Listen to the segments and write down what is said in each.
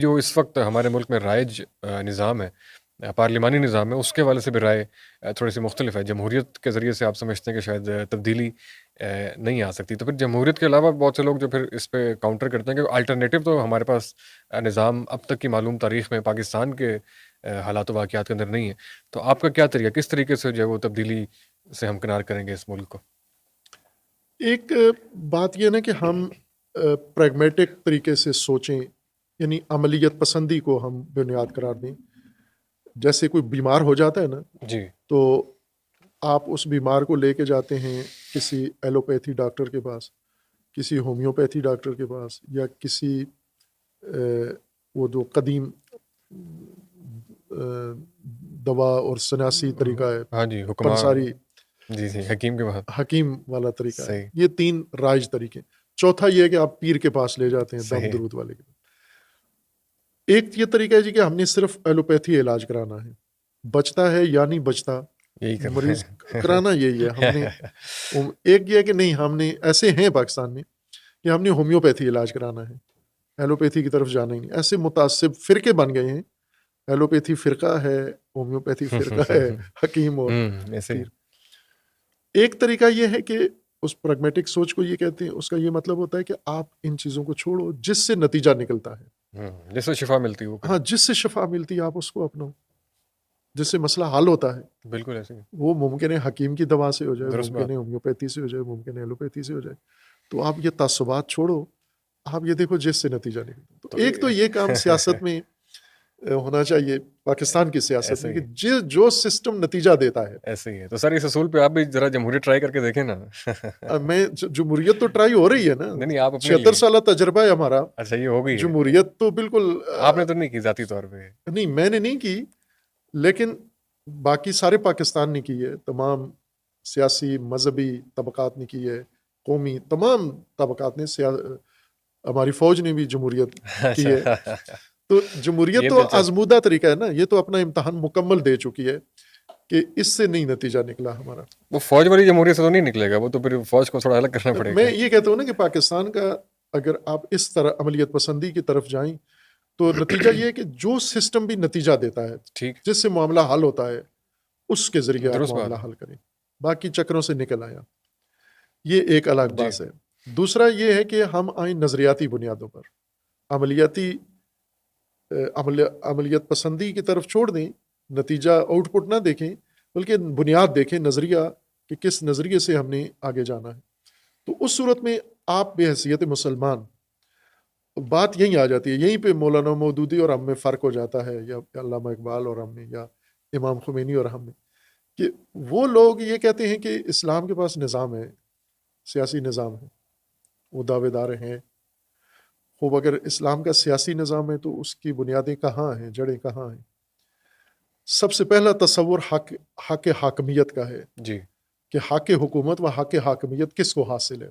جو اس وقت ہمارے ملک میں رائج نظام ہے، پارلیمانی نظام ہے، اس کے حوالے سے بھی رائے تھوڑی سی مختلف ہے۔ جمہوریت کے ذریعے سے آپ سمجھتے ہیں کہ شاید تبدیلی نہیں آ سکتی، تو پھر جمہوریت کے علاوہ بہت سے لوگ جو پھر اس پہ کاؤنٹر کرتے ہیں کہ الٹرنیٹو تو ہمارے پاس نظام اب تک کی معلوم تاریخ میں پاکستان کے حالات و واقعات کے اندر نہیں ہے۔ تو آپ کا کیا طریقہ، کس طریقے سے جو ہے وہ تبدیلی سے ہمکنار کریں گے اس ملک کو؟ ایک بات یہ نا کہ ہم پریگمیٹک طریقے سے سوچیں، یعنی عملیت پسندی کو ہم بنیاد قرار دیں۔ جیسے کوئی بیمار ہو جاتا ہے نا، جی تو آپ اس بیمار کو لے کے جاتے ہیں کسی ایلوپیتھی ڈاکٹر کے پاس، کسی ہومیوپیتھی ڈاکٹر کے پاس، یا کسی وہ جو قدیم دوا اور سناسی طریقہ ہے، ہاں جی، حکمہ، پنساری جی جی، حکیم کے بعد حکیم والا طریقہ ہے۔ صحیح یہ 3 رائج طریقے۔ چوتھا یہ ہے کہ آپ پیر کے پاس لے جاتے ہیں، دم صحیح درود والے کے پاس۔ ایک یہ طریقہ ہے جی کہ ہم نے صرف ایلوپیتھی علاج کرانا ہے، بچتا ہے یا نہیں بچتا یہی کر رہے مریض ہیں کرانا یہی ہے ہم نے۔ ایک یہ ہے کہ نہیں، ہم نے ایسے ہیں پاکستان میں کہ ہم نے ہومیوپیتھی علاج کرانا ہے، ایلوپیتھی کی طرف جانا ہی نہیں۔ ایسے متعصب فرقے بن گئے ہیں، ایلوپیتھی فرقہ ہے، ہومیوپیتھی فرقہ ہے، حکیم اور ایسے ہی پیر۔ ایک طریقہ یہ ہے کہ اس پریگمیٹک سوچ کو یہ کہتے ہیں، اس کا یہ مطلب ہوتا ہے کہ آپ ان چیزوں کو چھوڑو جس سے نتیجہ نکلتا ہے۔ جس سے شفا ملتی ہے وہ ہاں، جس سے شفا ملتی ہے آپ اس کو اپناؤ، جس سے مسئلہ حل ہوتا ہے۔ بالکل ایسے ہی، وہ ممکن ہے حکیم کی دوا سے ہو جائے، درست بات۔ ممکن ہے ہومیوپیتھی سے ہو جائے، ممکن ہے ایلوپیتھی سے ہو جائے۔ تو آپ یہ تعصبات چھوڑو، آپ یہ دیکھو جس سے نتیجہ نکلتا۔ تو ایک تو یہ کام سیاست میں ہونا چاہیے، پاکستان کی سیاست ایسے میں، ہی کہ جو سسٹم نتیجہ دیتا ہے۔ ایسے ہی ہے، تو سر اس اصول پہ آپ بھی ذرا جمہوریت ٹرائی کر کے دیکھیں نا میں جمہوریت تو ٹرائی ہو رہی ہے نا، نہیں آپ اپنے 76 لیے، سالہ تجربہ ہے ہمارا۔ اچھا یہ ہو گئی ہے، جمہوریت تو بالکل آپ نے تو نہیں کی ذاتی طور پہ؟ نہیں، میں نے نہیں کی، لیکن باقی سارے پاکستان نے کی ہے، تمام سیاسی مذہبی طبقات نے کی ہے، قومی تمام طبقات نے، ہماری فوج نے بھی جمہوریت کی ہے۔ تو جمہوریت تو آزمودہ طریقہ ہے نا، یہ تو اپنا امتحان مکمل دے چکی ہے کہ اس سے نہیں نتیجہ نکلا ہمارا۔ وہ فوج والی جمہوریت سے تو نہیں نکلے گا، وہ تو پھر فوج کو تھوڑا الگ کرنا پڑے میں گا۔ یہ کہتا ہوں نا کہ پاکستان کا اگر آپ اس طرح عملیت پسندی کی طرف جائیں تو نتیجہ یہ ہے کہ جو سسٹم بھی نتیجہ دیتا ہے، ٹھیک، جس سے معاملہ حل ہوتا ہے، اس کے ذریعے آپ درست بات معاملہ ہے، حل کریں، باقی چکروں سے نکل آیا۔ یہ ایک الگ جی بات ہے۔ دوسرا یہ ہے کہ ہم آئیں نظریاتی بنیادوں پر، عملیت پسندی کی طرف چھوڑ دیں، نتیجہ آؤٹ پٹ نہ دیکھیں، بلکہ بنیاد دیکھیں، نظریہ کہ کس نظریے سے ہم نے آگے جانا ہے۔ تو اس صورت میں آپ بے حیثیت مسلمان، بات یہیں آ جاتی ہے، یہیں پہ مولانا مودودی اور ہم میں فرق ہو جاتا ہے، یا علامہ اقبال اور ہم میں، یا امام خمینی اور ہم میں، کہ وہ لوگ یہ کہتے ہیں کہ اسلام کے پاس نظام ہے، سیاسی نظام ہے، وہ دعوے دار ہیں۔ خوب اگر اسلام کا سیاسی نظام ہے تو اس کی بنیادیں کہاں ہیں، جڑیں کہاں ہیں؟ سب سے پہلا تصور حق حاکمیت کا ہے، جی، کہ حق حکومت و حق حاکمیت کس کو حاصل ہے،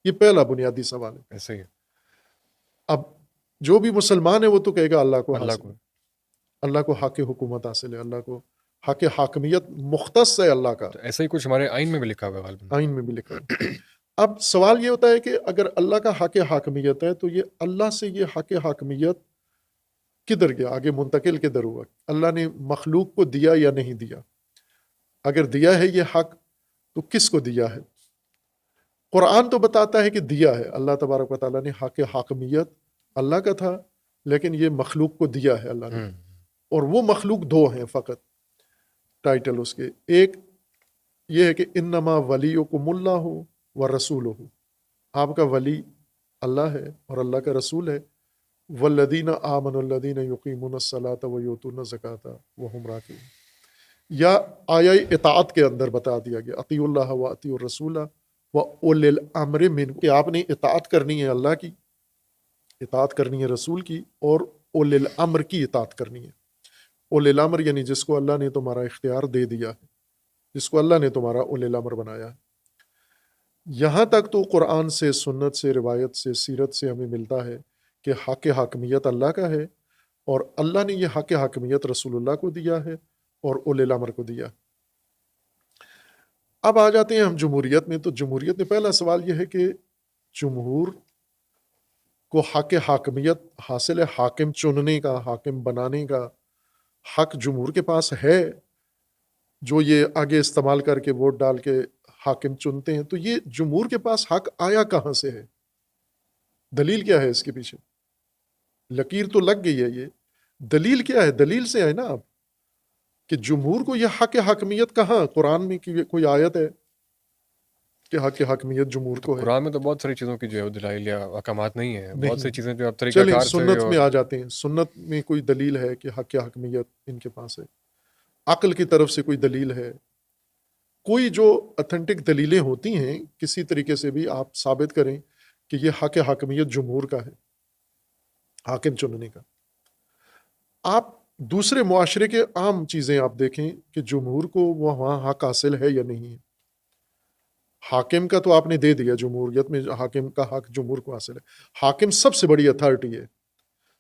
یہ پہلا بنیادی سوال ہے۔ ایسے ہی اب جو بھی مسلمان ہے وہ تو کہے گا اللہ کو اللہ حاصل کو، ہے، اللہ کو حق حکومت حاصل ہے، اللہ کو حق حاکمیت مختص ہے اللہ کا، تو ایسا ہی کچھ ہمارے آئین میں بھی لکھا ہوا ہے غالباً۔ آئین میں بھی لکھا ہے۔ اب سوال یہ ہوتا ہے کہ اگر اللہ کا حق حاکمیت ہے تو یہ اللہ سے یہ حق حاکمیت کدھر گیا، آگے منتقل کدھر ہوا؟ اللہ نے مخلوق کو دیا یا نہیں دیا؟ اگر دیا ہے یہ حق تو کس کو دیا ہے؟ قرآن تو بتاتا ہے کہ دیا ہے، اللہ تبارک و تعالیٰ نے حق حاکمیت اللہ کا تھا، لیکن یہ مخلوق کو دیا ہے اللہ نے، اور وہ مخلوق 2 ہیں فقط ٹائٹل اس کے۔ ایک یہ ہے کہ انما ولیکم اللہ و رسولہ، آپ کا ولی اللہ ہے اور اللہ کا رسول ہے۔ والذین آمنوا الذین یقیمون الصلاۃ ویؤتون الزکاۃ وہم راکعون، یا آیہ اطاعت کے اندر بتا دیا گیا اطیعوا اللہ و اطیعوا الرسول و اولی الامر منکم، کہ آپ نے اطاعت کرنی ہے اللہ کی، اطاعت کرنی ہے رسول کی، اور اولی الامر کی اطاعت کرنی ہے۔ اولی الامر یعنی جس کو اللہ نے تمہارا اختیار دے دیا ہے، جس کو اللہ نے تمہارا اولی الامر بنایا ہے۔ یہاں تک تو قرآن سے، سنت سے، روایت سے، سیرت سے ہمیں ملتا ہے کہ حق حاکمیت اللہ کا ہے، اور اللہ نے یہ حق حاکمیت رسول اللہ کو دیا ہے اور اولی الامر کو دیا۔ اب آ جاتے ہیں ہم جمہوریت میں، تو جمہوریت میں پہلا سوال یہ ہے کہ جمہور کو حق حاکمیت حاصل ہے، حاکم چننے کا، حاکم بنانے کا حق جمہور کے پاس ہے، جو یہ آگے استعمال کر کے ووٹ ڈال کے حاکم چنتے ہیں، تو یہ جمہور کے پاس حق آیا کہاں سے ہے؟ دلیل کیا ہے اس کے پیچھے؟ لکیر تو لگ گئی ہے، یہ دلیل کیا ہے؟ دلیل سے ہے نا آپ کہ جمہور کو یہ حق حاکمیت کہاں قرآن میں کوئی آیت ہے کہ حق حاکمیت جمہور تو کو ہے؟ قرآن میں تو بہت ساری چیزوں کی جو ہے وہ دلائل یا احکامات نہیں ہیں، بہت سی نہیں۔ چیزیں جو اب طریقہ چلیں کار سے سنت اور میں آ جاتے ہیں، سنت میں کوئی دلیل ہے کہ حق حاکمیت ان کے پاس ہے؟ عقل کی طرف سے کوئی دلیل ہے؟ کوئی جو اتھینٹک دلیلیں ہوتی ہیں کسی طریقے سے بھی آپ ثابت کریں کہ یہ حق حاکمیت جمہور کا ہے، حاکم چننے کا۔ آپ دوسرے معاشرے کے عام چیزیں آپ دیکھیں کہ جمہور کو وہاں حق حاصل ہے یا نہیں ہے۔ حاکم کا تو آپ نے دے دیا، جمہوریت میں حاکم کا حق جمہور کو حاصل ہے۔ حاکم سب سے بڑی اتھارٹی ہے،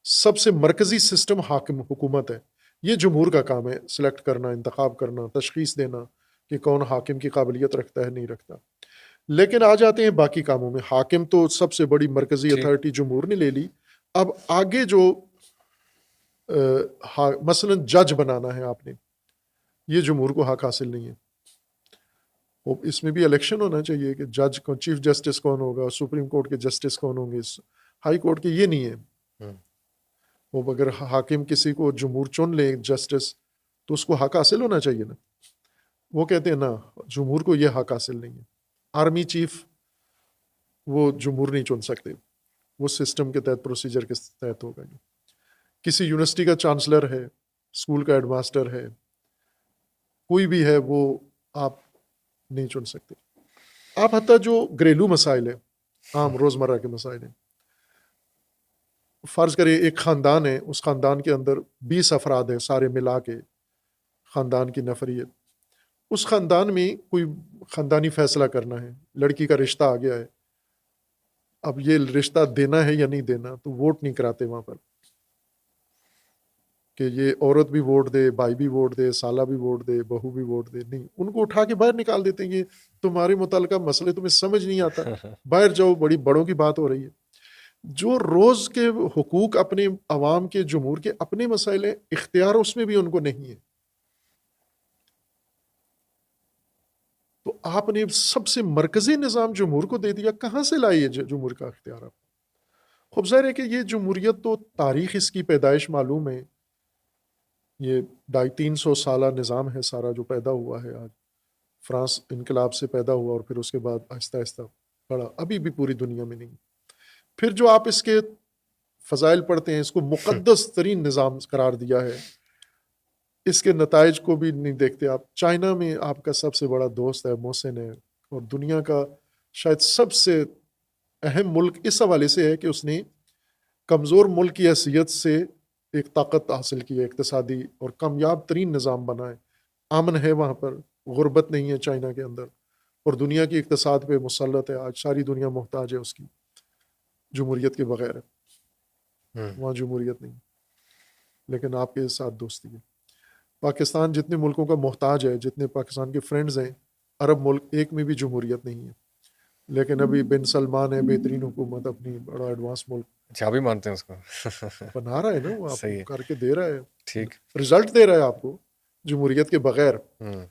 سب سے مرکزی سسٹم حاکم حکومت ہے، یہ جمہور کا کام ہے، سلیکٹ کرنا، انتخاب کرنا، تشخیص دینا کہ کون حاکم کی قابلیت رکھتا ہے نہیں رکھتا۔ لیکن آ جاتے ہیں باقی کاموں میں، حاکم تو سب سے بڑی مرکزی ٹھیک اتھارٹی جمہور نے لے لی، اب آگے جو مثلا جج بنانا ہے آپ نے، یہ جمہور کو حق حاصل نہیں ہے۔ اس میں بھی الیکشن ہونا چاہیے کہ جج کو، چیف جسٹس کون ہوگا، سپریم کورٹ کے جسٹس کون ہوں گے، ہائی کورٹ کے، یہ نہیں ہے۔ ہم۔ وہ اگر حاکم کسی کو جمہور چن لے جسٹس تو اس کو حق حاصل ہونا چاہیے نا۔ وہ کہتے ہیں نا جمہور کو یہ حق حاصل نہیں ہے۔ آرمی چیف وہ جمہور نہیں چن سکتے، وہ سسٹم کے تحت، پروسیجر کے تحت ہوگا۔ کسی یونیورسٹی کا چانسلر ہے، اسکول کا ہیڈ ماسٹر ہے، کوئی بھی ہے، وہ آپ نہیں چن سکتے۔ آپ حتیٰ جو گھریلو مسائل ہیں، عام روزمرہ کے مسائل ہیں، فرض کریں ایک خاندان ہے، اس خاندان کے اندر 20 افراد ہیں، سارے ملا کے خاندان کی نفریت، اس خاندان میں کوئی خاندانی فیصلہ کرنا ہے، لڑکی کا رشتہ آ گیا ہے، اب یہ رشتہ دینا ہے یا نہیں دینا، تو ووٹ نہیں کراتے وہاں پر کہ یہ عورت بھی ووٹ دے، بھائی بھی ووٹ دے، سالہ بھی ووٹ دے، بہو بھی ووٹ دے، نہیں، ان کو اٹھا کے باہر نکال دیتے ہیں، یہ تمہارے متعلقہ مسئلے تمہیں سمجھ نہیں آتا، باہر جاؤ، بڑی بڑوں کی بات ہو رہی ہے۔ جو روز کے حقوق اپنے عوام کے، جمہور کے اپنے مسائل ہیں، اختیار اس میں بھی ان کو نہیں ہے۔ تو آپ نے سب سے مرکزی نظام جمہور کو دے دیا، کہاں سے لائیے جمہور کا اختیار آپ؟ خوب ظاہر ہے کہ یہ جمہوریت تو تاریخ اس کی پیدائش معلوم ہے، یہ 250-300 سالہ نظام ہے سارا جو پیدا ہوا ہے آج، فرانس انقلاب سے پیدا ہوا اور پھر اس کے بعد آہستہ آہستہ بڑھا، ابھی بھی پوری دنیا میں نہیں۔ پھر جو آپ اس کے فضائل پڑھتے ہیں، اس کو مقدس ترین نظام قرار دیا ہے، اس کے نتائج کو بھی نہیں دیکھتے آپ۔ چائنا میں آپ کا سب سے بڑا دوست ہے، محسن ہے، اور دنیا کا شاید سب سے اہم ملک اس حوالے سے ہے کہ اس نے کمزور ملک کی حیثیت سے ایک طاقت حاصل کی ہے، اقتصادی، اور کامیاب ترین نظام بنا ہے، امن ہے وہاں پر، غربت نہیں ہے چائنا کے اندر، اور دنیا کی اقتصاد پہ مسلط ہے، آج ساری دنیا محتاج ہے اس کی، جمہوریت کے بغیر ہے، وہاں جمہوریت نہیں، لیکن آپ کے ساتھ دوستی ہے۔ پاکستان جتنے ملکوں کا محتاج ہے، جتنے پاکستان کے فرینڈز ہیں، عرب ملک، ایک میں بھی جمہوریت نہیں ہے، لیکن ابھی بن سلمان ہے، بہترین حکومت، اپنی بڑا ایڈوانس ملک اچھا بھی مانتے ہیں اس کو؟ بنا رہا ہے نا، وہ آپ کو صحیح ہے، کر کے دے رہا ہے، ٹھیک۔ رزلٹ دے رہا ہے آپ کو جمہوریت کے بغیر۔ ہم۔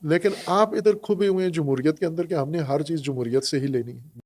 لیکن آپ ادھر کھبے ہوئے ہیں جمہوریت کے اندر کہ ہم نے ہر چیز جمہوریت سے ہی لینی ہے۔